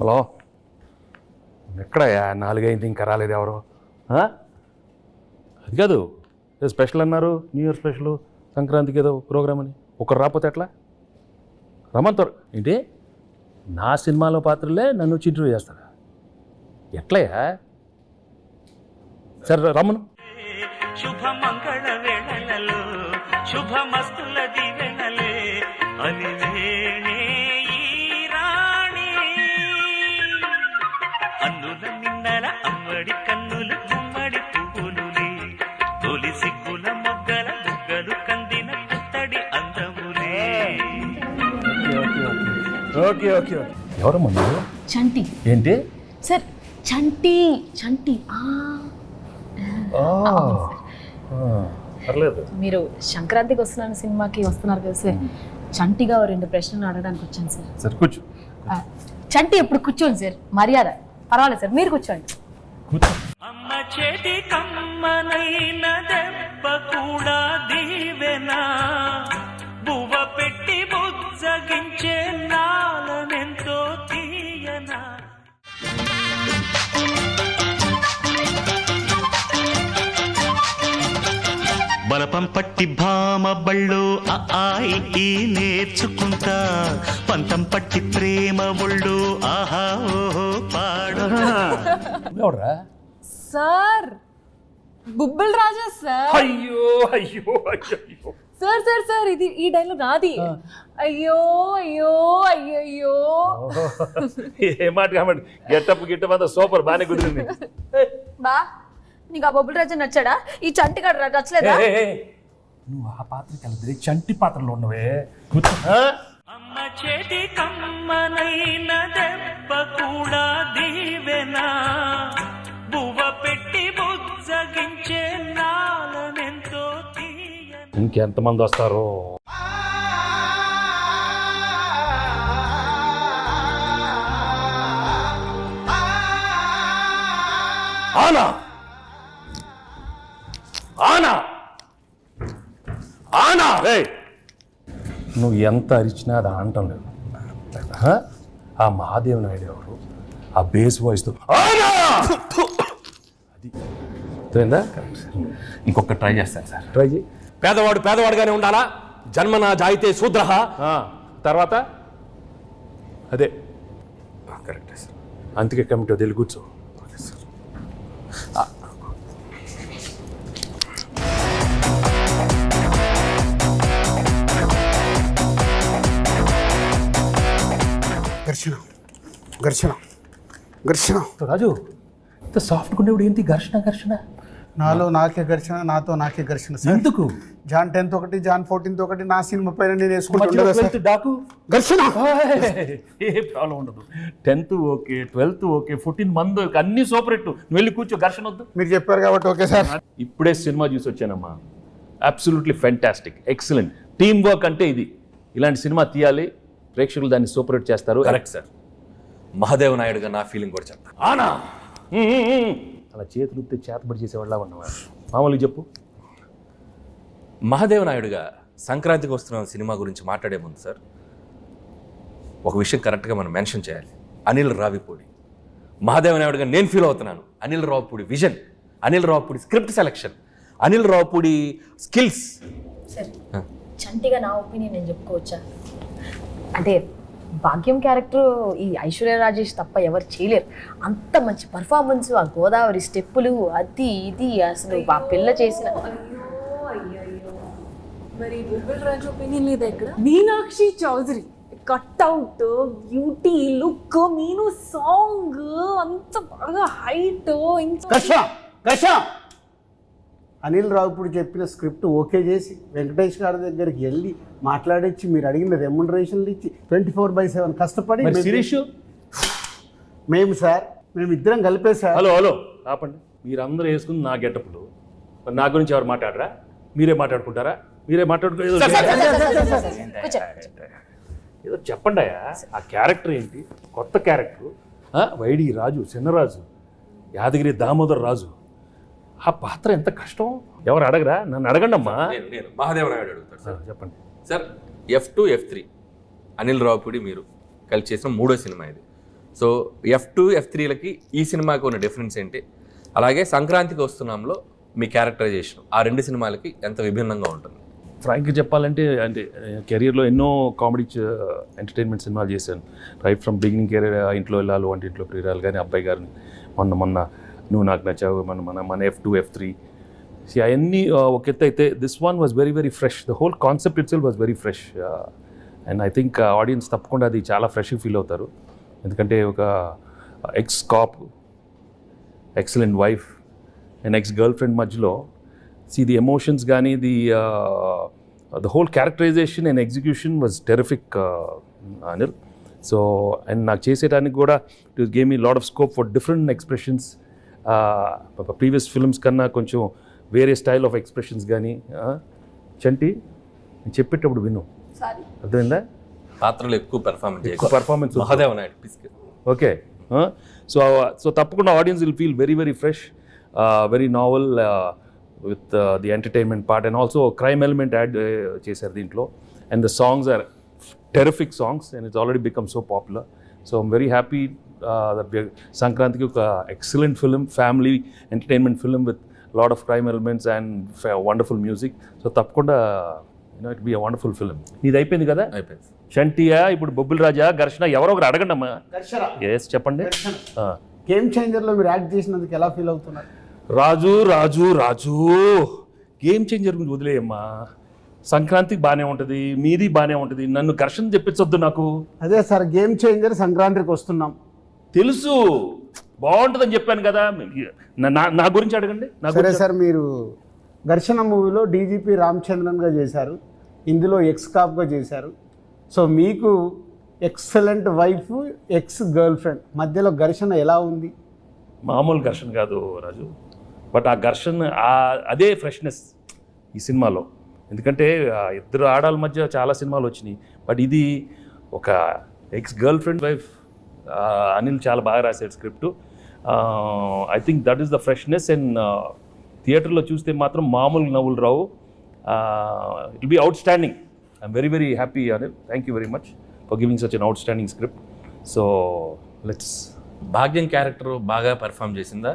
Hello, ఎక్కడయ్యా 4 అయింది ఇంకా రాలేదు ఎవరు? అది కాదు, ఏదో స్పెషల్ అన్నారు, న్యూ ఇయర్ స్పెషల్, సంక్రాంతికి ఏదో ప్రోగ్రామ్ అని. ఒకరు రాకపోతే ఎట్లా? రమ్మంటారు ఏంటి? నా సినిమాలో పాత్రలే నన్ను వచ్చి ఇంటర్వ్యూ చేస్తారా? ఎట్లయ్యా? సరే రమ్మను. శుభమంగళ వేళలలో శుభమస్తుల దివెనలే అలివేణే ఈ రాణి అన్నుల నిన్నల అమ్మడి కన్నులు గుమ్మడి పువ్వులులే తొలి సిగ్గుల మొగ్గల బుగ్గలు కందిన పుత్తడి అందములే. Okay okay. ఎవరమ్మా నువ్వు? చంటి. ఏంటి సార్? చంటి. చంటి. పర్లేదు. మీరు సంక్రాంతికి వస్తున్నాను సినిమాకి వస్తున్నారు కదా సార్, చంటిగా 2 ప్రశ్నలు అడగడానికి వచ్చాను సార్. సరే కూర్చో. చంటి ఎప్పుడు కూర్చోండి సార్, మర్యాద. పర్వాలేదు సార్, మీరు కూర్చోండి. అమ్మ చేతి కమ్మనైన దెబ్బ కూడా దీవెనా బువ్వ పెట్టి బుజ్జగించే నాలనెంతో తీయనా. బలపం పట్టి భామ బళ్ళు ఆయి నేర్చుకుంటా పంతం పట్టి ప్రేమ ఒళ్ళు ఆహా ఓహో పాడు. ఎవడరా? సార్ బుబ్బుల్ రాజా సార్. అయ్యో అయ్యో అయ్యో సార్ సార్ సార్ ఇది ఈ డైలాగ్ నాది. అయ్యో అయ్యో అయ్యో. ఏ మాట కాబట్టి గెట్టప్ అంతా సూపర్, బాగానే కుదిరింది. బా నీకు ఆ బొబ్బుల్ రాజా నచ్చాడా? ఈ చంటి గడ నచ్చలేదా? నువ్వు ఆ పాత్రకి వెళ్ళదు, చంటి పాత్రలో ఉన్నవే. అమ్మ చేతి కమ్మనైన దెబ్బ కూడా దీవెనా బువ్వ పెట్టి బుజ్జగించే నాలనెంతో తీయనా. ఇంకెంతమంది వస్తారో? ఆనా ఆనా ఆనా. నువ్వు ఎంత అరిచినా అది ఆనటం లేదు. ఆ మహాదేవ్ నాయుడు ఎవరు? ఆ బేస్ వాయిస్తో ఆనా అది తెలిందా? ఇంకొక ట్రై చేస్తాను సార్. ట్రై చేయి. పేదవాడు పేదవాడుగానే ఉండాలా? జన్మనా జాయితే శూద్రః. తర్వాత అదే కరెక్టే సార్. అందుకే కమిటీ తెలుగు కూర్చో. ఘర్షణ ఘర్షణ ఘర్షణ. రాజు ఇంత సాఫ్ట్గా ఉండేవాడు ఏంటి ఘర్షణ ఘర్షణ? నాలో నాకే ఘర్షణ, నాతో నాకే ఘర్షణ. ఎందుకు? జాన్ 10th ఒకటి, జాన్ 14th ఒకటి నా సినిమా పైన నేను వేసుకుంటా డాకు ఘర్షణ. ఏ ప్రాబ్లం ఉండదు. 10th ఓకే, 12th ఓకే, 14 మంది అన్ని సూపర్ హిట్. నువ్వు వెళ్ళి కూర్చో, ఘర్షణ వద్దు. మీరు చెప్పారు కాబట్టి ఓకే సార్. ఇప్పుడే సినిమా చూసి వచ్చానమ్మా. Absolutely fantastic, excellent. Team work అంటే ఇది. ఇలాంటి సినిమా తీయాలి, ప్రేక్షకులు దాన్ని సూపర్ హిట్ చేస్తారు. Correct sir. మహాదేవ్ నాయుడుగా నా ఫీలింగ్ కూడా చెప్తా. ఆనా అలా చేతులు చేతబడి చేసేవాళ్ళ ఉన్నవాడు. మామూలుగా చెప్పు. మహాదేవ్ నాయుడుగా సంక్రాంతికి వస్తున్న సినిమా గురించి మాట్లాడే ముందు సార్, ఒక విషయం కరెక్ట్గా మనం మెన్షన్ చేయాలి. అనిల్ రావిపూడి. మహాదేవ్ నాయుడుగా నేను ఫీల్ అవుతున్నాను. Anil Ravipudi vision, Anil Ravipudi script selection, Anil Ravipudi skills. Sir చంటిగా నా ఒపీనియన్ నేను చెప్పుకోవచ్చా? అంటే భాగ్యం క్యారెక్టర్ ఈ ఐశ్వర్య రాజేష్ తప్ప ఎవరు చేయలేరు. అంత మంచి పర్ఫార్మెన్స్, ఆ గోదావరి స్టెప్పులు, అది ఇది అసలు ఆ పిల్ల చేసిన. మరి బుబ్బుల్ రాజు ఒపీనియన్ లేదా ఇక్కడ? Meenakshi Chaudhary cutout, beauty, look, Meenu song అంత బాగా హైట్. ఘర్షణ ఘర్షణ. అనిల్ రావిపూడి చెప్పిన స్క్రిప్ట్ ఓకే చేసి వెంకటేష్ గారి దగ్గరికి వెళ్ళి మాట్లాడించి మీరు అడిగిన రెమ్యునరేషన్లు ఇచ్చి 24/7 కష్టపడి మేము సార్ మేమిద్దరం కలిపే సార్. హలో హలో ఆపండి. మీరందరూ వేసుకుని నా గెటప్లు, మరి నా గురించి ఎవరు మాట్లాడరా? మీరే మాట్లాడుకుంటారా? మీరే ఏదో చెప్పండి అయ్యా. ఆ క్యారెక్టర్ ఏంటి? కొత్త క్యారెక్టర్. వైడి రాజు, చిన్నరాజు, యాదగిరి దామోదర్ రాజు. ఆ పాత్ర ఎంత కష్టం. ఎవరు అడగరా? నన్ను అడగండి అమ్మా. నేను మహాదేవ్ నాయుడు అడుగుతాను సార్. చెప్పండి sir. F2, F3 Anil Ravipudi మీరు కలిసి చేసిన 3వ సినిమా ఇది. సో F2 F3లకి ఈ సినిమాకి ఉన్న డిఫరెన్స్ ఏంటి, అలాగే సంక్రాంతికి వస్తున్నాంలో మీ క్యారెక్టరైజేషన్ ఆ 2 సినిమాలకి ఎంత విభిన్నంగా ఉంటుంది? ఫ్రాంక్గా చెప్పాలంటే అంటే కెరియర్లో ఎన్నో కామెడీ ఎంటర్టైన్మెంట్ సినిమాలు చేశాను. రైట్ ఫ్రమ్ బిగినింగ్ కెరీర్, ఇంట్లో వెళ్ళాలి వంటి ఇంట్లో ప్రియురాలు కానీ, అబ్బాయి గారిని, మొన్న నువ్వు నాకు నచ్చావు, మన F2 F3 అవన్నీ ఒక ఎత్తు అయితే this one was very very fresh. The whole concept it self was very fresh and I think audience తప్పకుండా అది చాలా ఫ్రెష్గా ఫీల్ అవుతారు. ఎందుకంటే ఒక X cap, excellent wife and ex girl friend మధ్యలో ది ఎమోషన్స్ కానీ the whole characterization and execution was terrific, Anil. So and నాకు చేసేటానికి కూడా it gave me a lot of scope for different expressions. Previous films కన్నా కొంచెం వేరే style of expressions కానీ. చంటి నేను చెప్పేటప్పుడు విను, అర్థమైందా? పాత్రలు ఎక్కువ performance Mahadeva Naidu. Okay, so తప్పకుండా audience will feel very very fresh, very novel with the entertainment part and also a crime element add చేశారు దీంట్లో. And the songs are terrific songs and it's already become so popular. So I'm very happy that we are Sankrantiki ఒక excellent film, family entertainment film with a lot of crime elements and wonderful music. So తప్పకుండా it will be a wonderful film. ఇది అయిపోయింది కదా? అయిపోయింది. చంటియా ఇప్పుడు బొబ్బిల్ రాజా, ఘర్షణ, ఎవరో ఒకరు అడగండి అమ్మా. ఎస్ చెప్పండి. గేమ్ చేంజర్లో మీరు యాక్ట్ చేసినందుకు ఎలా ఫీల్ అవుతున్నారు? రాజు రాజు రాజు గేమ్ చేంజర్ గురించి వదిలేయమ్మా. సంక్రాంతికి బాగానే ఉంటుంది, మీది బాగానే ఉంటుంది, నన్ను ఘర్షణ చెప్పించొద్దు నాకు. అదే సార్, గేమ్ చేంజర్ సంక్రాంతికి వస్తున్నాం తెలుసు, బాగుంటుందని చెప్పాను కదా. నా గురించి అడగండి. సరే సార్, మీరు ఘర్షణ మూవీలో డీజీపీ రామచంద్రన్గా చేశారు, ఇందులో ఎక్స్ కాప్గా చేశారు. సో మీకు excellent wife, ex girl friend మధ్యలో ఘర్షణ ఎలా ఉంది? మామూలు ఘర్షణ కాదు రాజు, బట్ ఆ ఘర్షణ అదే ఫ్రెష్నెస్ ఈ సినిమాలో. ఎందుకంటే ఇద్దరు ఆడాల మధ్య చాలా సినిమాలు వచ్చినాయి, బట్ ఇది ఒక ex girlfriend wife. Anil చాలా బాగా రాశాడు script. I think that is the freshness. And థియేటర్లో చూస్తే మాత్రం మామూలు నవ్వులు రావు. It will be outstanding. I'm very very happy Anil. Thank you very much for giving such an outstanding script. So let's. Bhagyam character బాగా perform చేసిందా,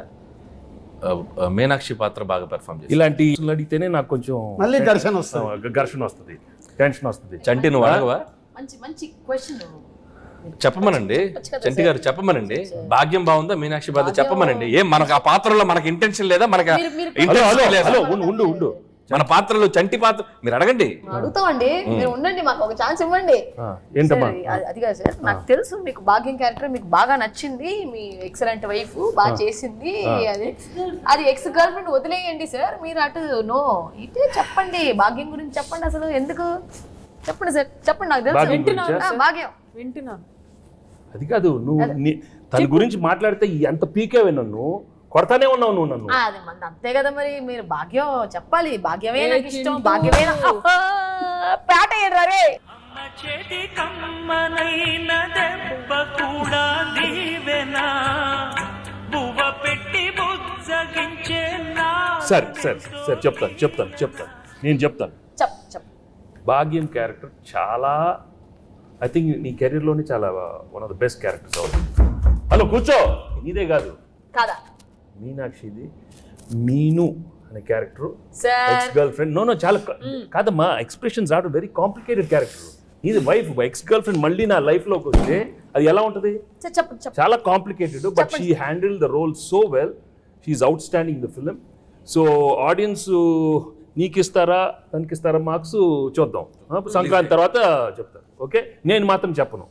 మీనాక్షి పాత్ర బాగా పెర్ఫామ్ చేసింది? ఇలాంటి అడిగితేనే నాకు కొంచెం మళ్ళీ ఘర్షణ వస్తుంది, టెన్షన్ వస్తుంది. చంటి నువ్వు అడగవా? మంచి క్వశ్చన్ చెప్పమనండి, చంటి గారు చెప్పమనండి. భాగ్యం బాగుందా, మీనాక్షి పాత్ర చెప్పమనండి. ఏం మనకు ఆ పాత్రలో మనకి ఇంటెన్షన్ లేదా? మనకు ఉండు మన పాత్రలో చంటి పాత్ర మీరు అడగండి. అడుగుతామండి, మీరు ఉండండి, మాకు ఒక ఛాన్స్ ఇవ్వండి. అది కాదు సార్, నాకు తెలుసు మీకు భాగ్యం క్యారెక్టర్ మీకు బాగా నచ్చింది, మీ ఎక్సలెంట్ వైఫ్ బాగా చేసింది, అది ఎక్స్ గర్ల్ ఫ్రెండ్ వదిలేయండి సార్. మీరు అటు ఇటే చెప్పండి, భాగ్యం గురించి చెప్పండి. అసలు ఎందుకు చెప్పండి సార్, చెప్పండి. నాకు తెలుసు భాగ్యం వింటున్నాను. అది కాదు, నువ్వు తన గురించి మాట్లాడితే ఎంత పీకేవే, నన్ను కొడతానే ఉన్నావు నువ్వు నన్ను. అది మంది అంతే కదా మరి. మీరు భాగ్యం చెప్పాలి, భాగ్యమే నాకు ఇష్టం, భాగ్యమే పేట రే. చేతి కమ్మనైన దెబ్బ కూడా దీవెనా, బువ్వ పెట్టి బుజ్జగించే నా. సరే చెప్తాను నేను చెప్తాను. భాగ్యం క్యారెక్టర్ చాలా, ఐ థింక్ నీ కెరీర్లోనే చాలా one of the best characters అవుతుంది. హలో కూర్చో, నీదే కాదు కాదా మీనాక్షిది. మీను అనే character ex girlfriend. No చాలా కాదమ్మా, expressions are very complicated character. ఇది వైఫ్, ఎక్స్ గర్ల్ ఫ్రెండ్ మళ్ళీ నా లైఫ్లోకి వస్తే అది ఎలా ఉంటుంది? చాలా complicated, but she handle the role so well. She's outstanding the film. So audience నీకిస్తారా తనకిస్తారా మార్క్స్ చూద్దాం, సంక్రాంతి తర్వాత చెప్తాను. ఓకే, నేను మాత్రం చెప్పను,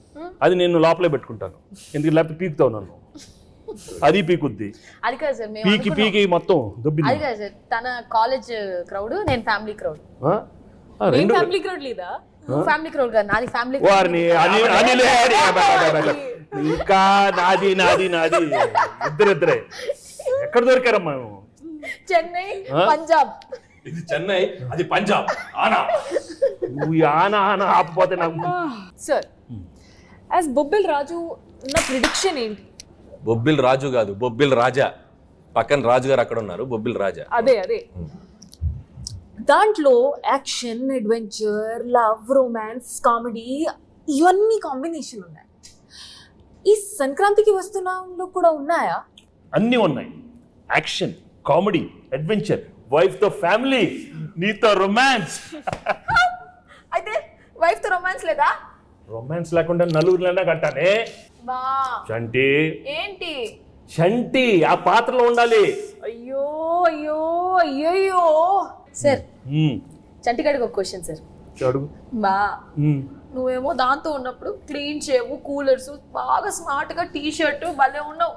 అది నేను లోపలే పెట్టుకుంటాను. ఎందుకు లేకపోతే పీకుతావు నన్ను, అది పీకుద్ది. అది కాదు సార్, పీకి మొత్తం దుబ్బింది. అది కాదు సార్, తన కాలేజ్ క్రౌడ్, నేను ఫ్యామిలీ క్రౌడ్. ఫ్యామిలీ క్రౌడ్ లేదా? ఫ్యామిలీ క్రౌడ్ కాదు, నాది ఫ్యామిలీ. వారిని ఇంకా నాది ఇద్దరే ఎక్కడ దొరికారమ్మా? చెన్నై, పంజాబ్. ఇది చెన్నై, అది పంజాబ్. ఆనా నువ్వు ఆనా ఆపపోతే నాకు. సార్, యాజ్ బొబ్బిల్ రాజు నా ప్రిడిక్షన్ ఏంటి? బొబ్బిల్ రాజు కాదు, బొబ్బిల్ రాజా. పక్కన రాజు గారు అక్కడ ఉన్నారు, బొబ్బిల్ రాజా. అదే దాంట్లో action, adventure, love, romance, comedy ఇవన్నీ కాంబినేషన్ ఉన్నాయి. ఈ సంక్రాంతికి వస్తున్నాంలో కూడా ఉన్నాయా? అన్నీ ఉన్నాయి. యాక్షన్, కామెడీ, అడ్వెంచర్, వైఫ్ తో ఫ్యామిలీ, నీతో రొమాన్స్. అయితే వైఫ్ తో రొమాన్స్ లేదా? రొమాన్స్ లేకుండా నలుగురిలోనే కట్టానే. బా చంటి ఏంటి? చంటి ఆ పాత్రలో ఉండాలి. అయ్యో అయ్యో అయ్యయ్యో. సార్ చంటిగాడికి ఒక క్వశ్చన్ సార్. అడుగు. బా నువ్వేమో దాంతో ఉన్నప్పుడు క్లీన్ షేవ్, కూలర్స్, బాగా స్మార్ట్ గా టీ షర్ట్ భలే ఉన్నావు.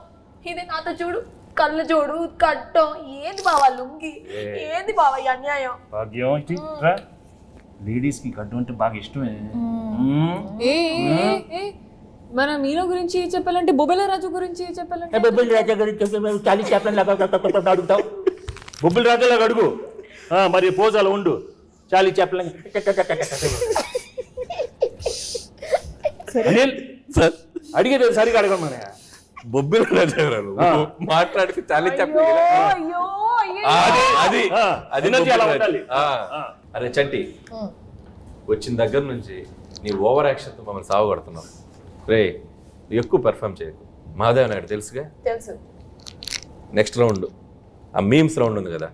ఇది నాతో చూడు, కళ్ళ చూడు, కట్టం. ఏంది బావా లుంగి? ఏంది బావా ఈ అన్యాయం? భాగ్యం లేడీస్ కి కట్టు అంటే బాగా ఇష్టమే. మన మీనో గురించి చెప్పాలంటే బొబ్బెల రాజు గురించి చెప్పాలంటే బొబ్బిల్ రాజా గురించి చాలీ చెప్పండి అడుగుతావు. బొబ్బిల్ రాజాలాగా అడుగు. మరి పోజాలు ఉండు. చాలీ చెప్పలే అనిల్ సార్ అడిగేది సరిగా అడగమనే. బొబ్బిల రాజారావు మాట్లాడితే చాలా అయ్యో అది ఎనర్జీ అలా ఉండాలి. అరే చంటి, వచ్చిన దగ్గర నుంచి నీ ఓవర్ యాక్షన్తో మమ్మల్ని సాగుపడుతున్నావు. రే ఎక్కువ పెర్ఫామ్ చేయకు. మహాదేవ్ నాయుడు తెలుసుగా. తెలుసు. నెక్స్ట్ రౌండ్ ఆ మీమ్స్ రౌండ్ ఉంది కదా.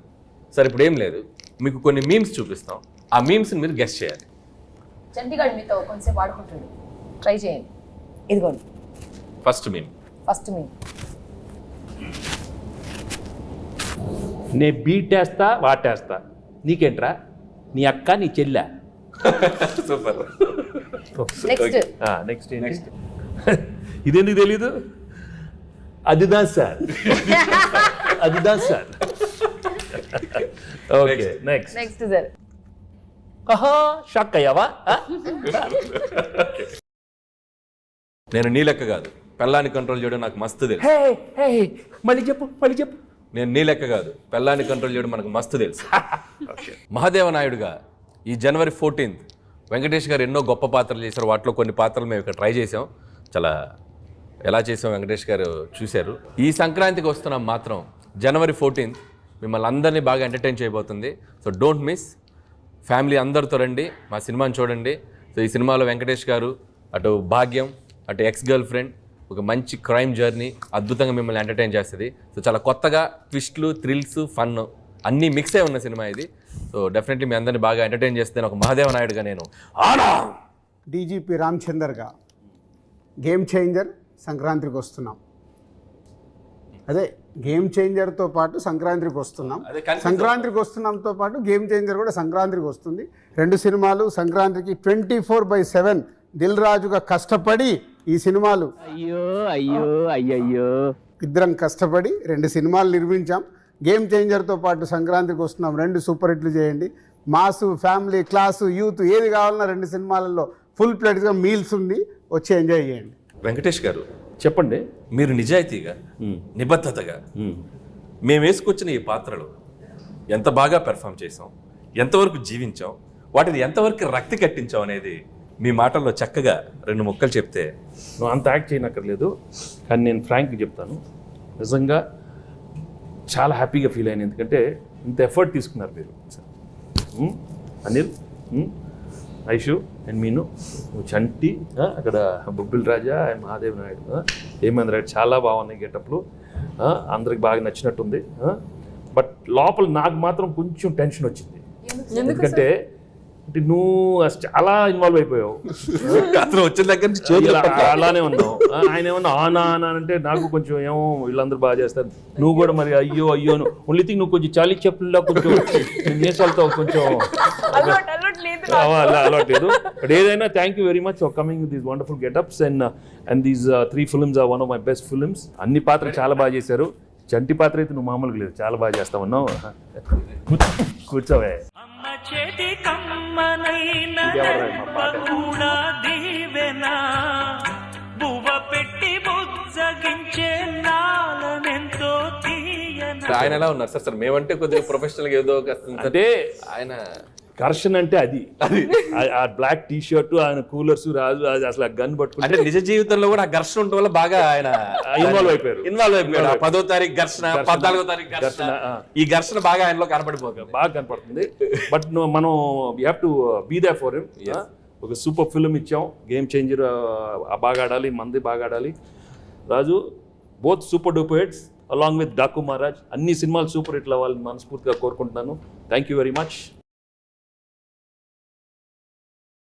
సరే ఇప్పుడు ఏం లేదు, మీకు కొన్ని మీమ్స్ చూపిస్తాం. ఆ మీమ్స్ని మీరు గెస్ట్ చేయాలి. చంటిగాడు మీతో కొంచెం వాడుకుంటాడు, ట్రై చేయండి. ఇదిగోండి ఫస్ట్ మీమ్. నే బీటేస్తా వాటేస్తా, నీకేంట్రా? నీ అక్క నీ చెల్లె. సూపర్. నెక్స్ట్ నెక్స్ట్ ఇదెందుకు తెలీదు? అదిదా sir. Okay next sir. Shock అయ్యావా? నేను నీ లెక్క కాదు, పెళ్ళాన్ని కంట్రోల్ చేయడం నాకు మస్తు తెలుసు. మళ్ళీ చెప్పు. నేను నీ లెక్క కాదు, పెళ్ళాన్ని కంట్రోల్ చేయడం మనకు మస్తు తెలుసు. మహాదేవ నాయుడుగా ఈ జనవరి 14th వెంకటేష్ గారు ఎన్నో గొప్ప పాత్రలు చేశారు. వాటిలో కొన్ని పాత్రలు మేము ఇక్కడ ట్రై చేసాం. చాలా ఎలా చేసాం వెంకటేష్ గారు చూశారు. ఈ సంక్రాంతికి వస్తున్నాం మాత్రం జనవరి 14th మిమ్మల్ని అందరినీ బాగా ఎంటర్టైన్ చేయబోతుంది. So don't miss. ఫ్యామిలీ అందరితో రండి, మా సినిమాని చూడండి. సో ఈ సినిమాలో వెంకటేష్ గారు, అటు భాగ్యం, అటు ఎక్స్ గర్ల్ ఫ్రెండ్, ఒక మంచి క్రైమ్ జర్నీ అద్భుతంగా మిమ్మల్ని ఎంటర్టైన్ చేస్తుంది. సో చాలా కొత్తగా ట్విస్ట్లు, థ్రిల్స్, ఫన్ అన్నీ మిక్స్ అయి ఉన్న సినిమా ఇది. సో డెఫినెట్లీ మీ అందరినీ బాగా ఎంటర్టైన్ చేస్తే ఒక మహాదేవ నాయుడుగా నేను డీజీపీ రామచందర్గా గేమ్ చేంజర్ సంక్రాంతికి వస్తున్నాం. అదే గేమ్ చేంజర్తో పాటు సంక్రాంతికి వస్తున్నాం. సంక్రాంతికి వస్తున్నాంతో పాటు గేమ్ చేంజర్ కూడా సంక్రాంతికి వస్తుంది. 2 సినిమాలు సంక్రాంతికి 24/7 దిల్ రాజుగా కష్టపడి ఈ సినిమాలు ఇద్దరం కష్టపడి 2 సినిమాలు నిర్మించాం. గేమ్ చేంజర్తో పాటు సంక్రాంతికి వస్తున్నాం. 2 సూపర్ హిట్లు చేయండి. మాసు, ఫ్యామిలీ, క్లాసు, యూత్ ఏది కావాలన్నా 2 సినిమాలలో ఫుల్ ప్లేట్గా మీల్స్ ఉంది, వచ్చి ఎంజాయ్ చేయండి. వెంకటేష్ గారు చెప్పండి. మీరు నిజాయితీగా, నిబద్ధతగా మేము వేసుకొచ్చిన ఈ పాత్రలు ఎంత బాగా పెర్ఫామ్ చేసాం, ఎంతవరకు జీవించాం, వాటిని ఎంతవరకు రక్తి కట్టించాం అనేది మీ మాటల్లో చక్కగా 2 ముక్కలు చెప్తే. నువ్వు అంత యాక్ట్ చేయనక్కర్లేదు, కానీ నేను ఫ్రాంక్గా చెప్తాను. నిజంగా చాలా హ్యాపీగా ఫీల్ అయ్యాను. ఎందుకంటే ఇంత ఎఫర్ట్ తీసుకున్నారు మీరు. అనిల్, ఐషు అండ్ మీను, చంటి, అక్కడ బొబ్బిల్ రాజా అండ్ మహాదేవ్ నాయుడు, హేమంత్ రెడ్డి చాలా బాగున్నాయి గెటప్లు. అందరికి బాగా నచ్చినట్టుంది. బట్ లోపల నాకు మాత్రం కొంచెం టెన్షన్ వచ్చింది. ఎందుకంటే నువ్వు చాలా ఇన్వాల్వ్ అయిపోయావు. వచ్చిన దగ్గర నుంచి అలానే ఉన్నావు. ఆయన ఏమన్నా ఆనా అంటే నాకు కొంచెం ఏమో వీళ్ళందరూ బాగా చేస్తారు, నువ్వు కూడా మరి అయ్యో ఓన్లీ థింగ్ నువ్వు కొంచెం చాలీ చెప్పుల్లో కొంచెం నేసాలతో కొంచెం అలవాట్లేదు. బట్ ఏదైనా thank you very much for coming with these wonderful getups and these 3 films are one of my best films. అన్ని పాత్రలు చాలా బాగా చేశారు. చంటి పాత్ర అయితే నువ్వు మామూలుగా లేదు, చాలా బాగా చేస్తా ఉన్నావు. కూర్చోవే. చేతి కమ్మనైన దెబ్బ కూడా దీవెనా, బువ్వ పెట్టి బుజ్జగించే నాలనెంతో తీయనా. ఆయన ఎలా ఉన్నారు సార్? మేమంటే కొద్దిగా ప్రొఫెషనల్గా ఏదో అంటే ఆయన ఘర్షణ అంటే అది ఆ బ్లాక్ టీ షర్ట్, ఆయన కూలర్స్, రాజు అసలు ఆ గన్ పట్టుకుంటే అంటే నిజ జీవితంలో కూడా ఆ ఘర్షణ ఉండటం వల్ల బాగా ఆయన ఇన్వాల్వ్ అయిపోయారు. 10వ తారీఖు ఘర్షణ, 14వ తారీఖు ఘర్షణ, ఈ ఘర్షణ బాగా ఆయనలో కనపడిపోతుంది, బాగా కనపడుతుంది. బట్ మనం we have to be there for him. ఒక సూపర్ ఫిల్మ్ ఇచ్చాం, గేమ్ చేంజర్ బాగా ఆడాలి, మంది బాగా ఆడాలి. Raju both super duper hits along with Daaku Maharaj అన్ని సినిమాలు సూపర్ హిట్లు అవ్వాలని మనస్ఫూర్తిగా కోరుకుంటున్నాను. Thank you very much.